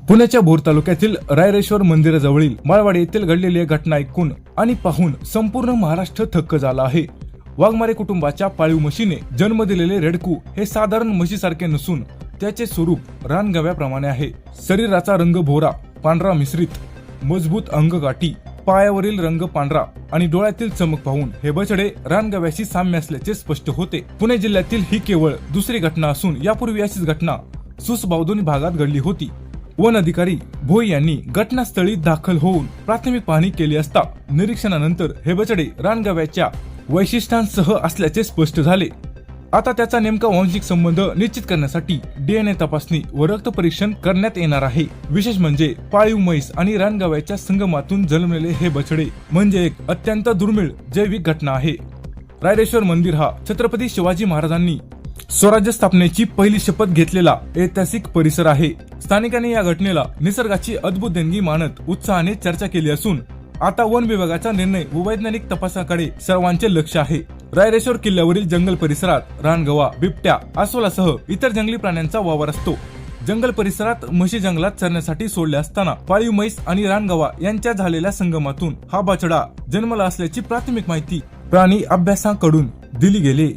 पुण्याच्या भोर तालुक्यातील रायरेश्वर मंदिराजवळील माळवाडी येथील घडलेली घटना ऐकून आणि पाहून संपूर्ण महाराष्ट्र थक्क झाला आहे। वाघमारे कुटुंबाच्या पाळीव म्हशीने जन्म दिलेले रेडकू हे साधारण म्हशीसारखे नसून त्याचे स्वरूप रानगव्याप्रमाणे आहे। शरीराचा रंग भोरा पांढरा मिश्रित, मजबूत अंगगाठी, पायावरील रंग पांढरा आणि डोळ्यातील चमक पाहून हे बछडे रानगव्याशी साम्य असल्याचे स्पष्ट होते। पुणे जिल्ह्यातील ही केवळ दुसरी घटना असून यापूर्वी अशीच घटना सुसबावधोनी भागात घडली होती। वन अधिकारी भोई यांनी घटनास्थळी दाखल होऊन प्राथमिक पाहणी केली असता निरीक्षणानंतर हे बछडे रानगव्याच्या वैशिष्ट्यांसह असल्याचे स्पष्ट झाले। आता त्याचा नेमका वांशिक संबंध निश्चित करण्यासाठी डीएनए तपासणी व रक्त परीक्षण करण्यात येणार आहे। विशेष म्हणजे पाळीव म्हैस आणि रानगव्याच्या संगमातून जन्मलेले हे बछडे म्हणजे एक अत्यंत दुर्मिळ जैविक घटना आहे। रायरेश्वर मंदिर हा छत्रपती शिवाजी महाराजांनी स्वराज्य स्थापनेची पहिली शपथ घेतलेला ऐतिहासिक परिसर आहे। स्थानिकांनी या घटनेला निसर्गाची अद्भुत देणगी मानत उत्साहाने चर्चा केली असून आता वन विभागाचा निर्णय व वैज्ञानिक तपासाकडे सर्वांचे लक्ष आहे। रायरेश्वर किल्ल्यावरील जंगल परिसरात रानगवा, बिबट्या, अस्वलासह इतर जंगली प्राण्यांचा वावर असतो। जंगल परिसरात म्हशी जंगलात चरण्यासाठी सोडल्या असताना पाळीव म्हैस आणि रानगवा यांच्या झालेल्या संगमातून हा बछडा जन्मला असल्याची प्राथमिक माहिती प्राणी अभ्यासाकडून दिली गेली।